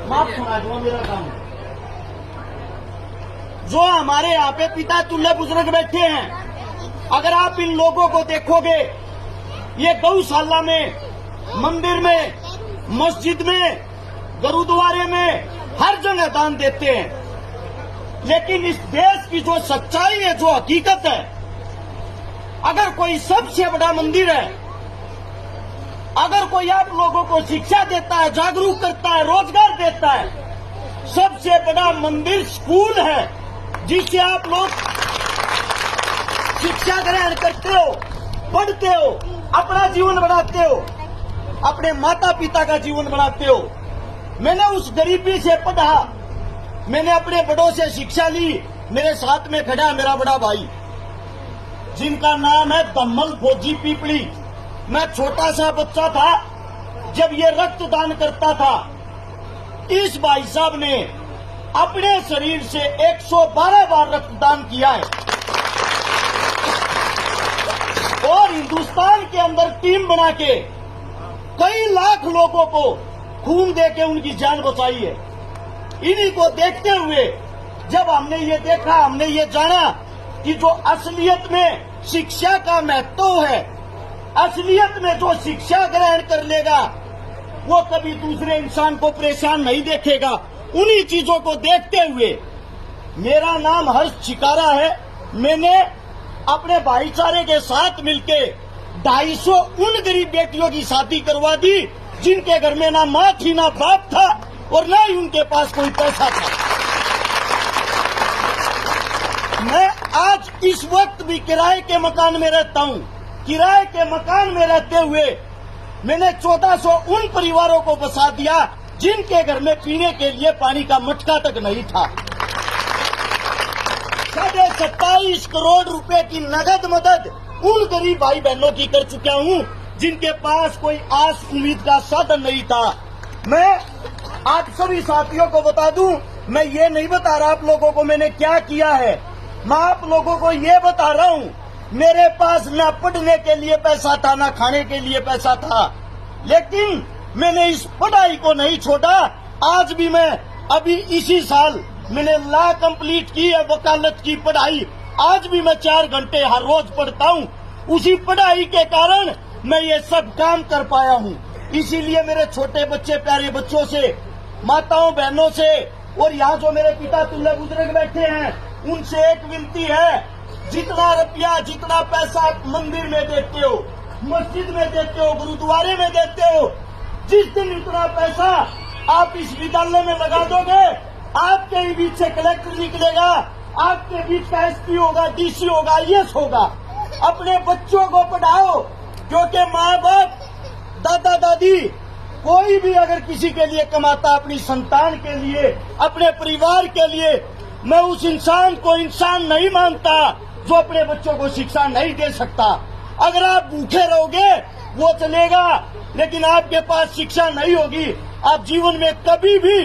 माफ सुना दो मेरा काम। जो हमारे यहाँ पे पिता तुल्य बुजुर्ग बैठे हैं, अगर आप इन लोगों को देखोगे, ये गौशाला में, मंदिर में, मस्जिद में, गुरुद्वारे में हर जगह दान देते हैं। लेकिन इस देश की जो सच्चाई है, जो हकीकत है, अगर कोई सबसे बड़ा मंदिर है, अगर कोई आप लोगों को शिक्षा देता है, जागरूक करता है, रोजगार देता है, सबसे बड़ा मंदिर स्कूल है, जिससे आप लोग शिक्षा ग्रहण करते हो, पढ़ते हो, अपना जीवन बढ़ाते हो, अपने माता पिता का जीवन बढ़ाते हो। मैंने उस गरीबी से पढ़ा, मैंने अपने बड़ों से शिक्षा ली। मेरे साथ में खड़ा है मेरा बड़ा भाई, जिनका नाम है दम्मल फौजी पीपली। मैं छोटा सा बच्चा था जब ये रक्तदान करता था। इस भाई साहब ने अपने शरीर से 112 बार रक्तदान किया है और हिंदुस्तान के अंदर टीम बना के कई लाख लोगों को खून दे के उनकी जान बचाई है। इन्हीं को देखते हुए जब हमने ये देखा, हमने ये जाना कि जो असलियत में शिक्षा का महत्व है, असलियत में जो शिक्षा ग्रहण कर लेगा वो कभी दूसरे इंसान को परेशान नहीं देखेगा। उन्हीं चीजों को देखते हुए मेरा नाम हर्ष चिकारा है। मैंने अपने भाईचारे के साथ मिलके 250 उन गरीब बेटियों की शादी करवा दी जिनके घर में ना माँ थी, ना बाप था और ना ही उनके पास कोई पैसा था। मैं आज इस वक्त भी किराए के मकान में रहता हूँ। किराए के मकान में रहते हुए मैंने 1400 उन परिवारों को बसा दिया जिनके घर में पीने के लिए पानी का मटका तक नहीं था। 27.5 करोड़ रुपए की नगद मदद उन गरीब भाई बहनों की कर चुका हूँ जिनके पास कोई आस उम्मीद का साधन नहीं था। मैं आप सभी साथियों को बता दूं, मैं ये नहीं बता रहा आप लोगों को मैंने क्या किया है। मैं आप लोगों को ये बता रहा हूँ, मेरे पास न पढ़ने के लिए पैसा था, न खाने के लिए पैसा था, लेकिन मैंने इस पढ़ाई को नहीं छोड़ा। आज भी मैं अभी इसी साल मैंने लॉ कंप्लीट की है, वकालत की पढ़ाई। आज भी मैं 4 घंटे हर रोज पढ़ता हूँ। उसी पढ़ाई के कारण मैं ये सब काम कर पाया हूँ। इसीलिए मेरे छोटे बच्चे, प्यारे बच्चों से, माताओं बहनों से और यहाँ जो मेरे पिता तुल्य बुजुर्ग बैठे हैं उनसे एक विनती है, जितना रुपया, जितना पैसा आप मंदिर में देते हो, मस्जिद में देते हो, गुरुद्वारे में देते हो, जिस दिन इतना पैसा आप इस विद्यालय में लगा दोगे, आपके ही बीच से कलेक्टर निकलेगा, आपके बीच का एसपी होगा, डीसी होगा, आईएएस होगा। अपने बच्चों को पढ़ाओ, क्योंकि माँ बाप, दादा दादी, कोई भी अगर किसी के लिए कमाता, अपनी संतान के लिए, अपने परिवार के लिए, मैं उस इंसान को इंसान नहीं मानता जो अपने बच्चों को शिक्षा नहीं दे सकता। अगर आप भूखे रहोगे वो चलेगा, लेकिन आपके पास शिक्षा नहीं होगी, आप जीवन में कभी भी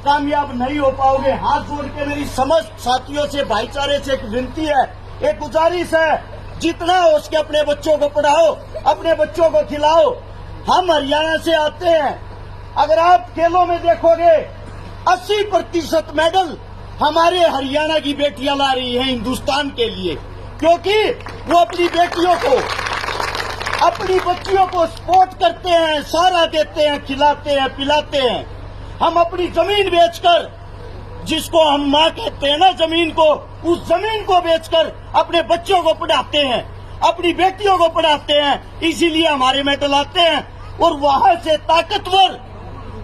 कामयाब नहीं हो पाओगे। हाथ जोड़ के मेरी समस्त साथियों से, भाईचारे से एक विनती है, एक गुजारिश है, जितना हो उसके अपने बच्चों को पढ़ाओ, अपने बच्चों को खिलाओ। हम हरियाणा से आते हैं, अगर आप खेलों में देखोगे 80% मेडल हमारे हरियाणा की बेटियां ला रही हैं हिंदुस्तान के लिए, क्योंकि वो अपनी बेटियों को, अपनी बच्चियों को सपोर्ट करते हैं, सहारा देते हैं, खिलाते हैं, पिलाते हैं। हम अपनी जमीन बेचकर, जिसको हम माँ कहते हैं ना जमीन को, उस जमीन को बेचकर अपने बच्चों को पढ़ाते हैं, अपनी बेटियों को पढ़ाते हैं। इसीलिए हमारे मेडल आते हैं और वहां से ताकतवर,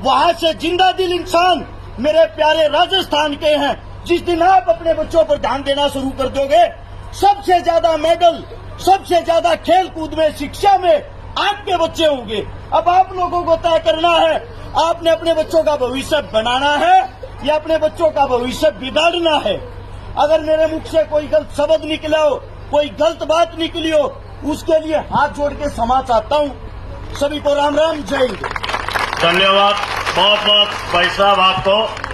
वहां से जिंदा दिल इंसान मेरे प्यारे राजस्थान के हैं। जिस दिन आप अपने बच्चों पर ध्यान देना शुरू कर दोगे, सबसे ज्यादा मेडल, सबसे ज्यादा खेल कूद में, शिक्षा में आपके बच्चे होंगे। अब आप लोगों को तय करना है, आपने अपने बच्चों का भविष्य बनाना है या अपने बच्चों का भविष्य बिगाड़ना है। अगर मेरे मुख से कोई गलत शब्द निकला हो, कोई गलत बात निकली हो, उसके लिए हाथ जोड़ के क्षमा चाहता हूँ। सभी को राम राम, जय हिंद। धन्यवाद बहुत बहुत भाई साहब आपको।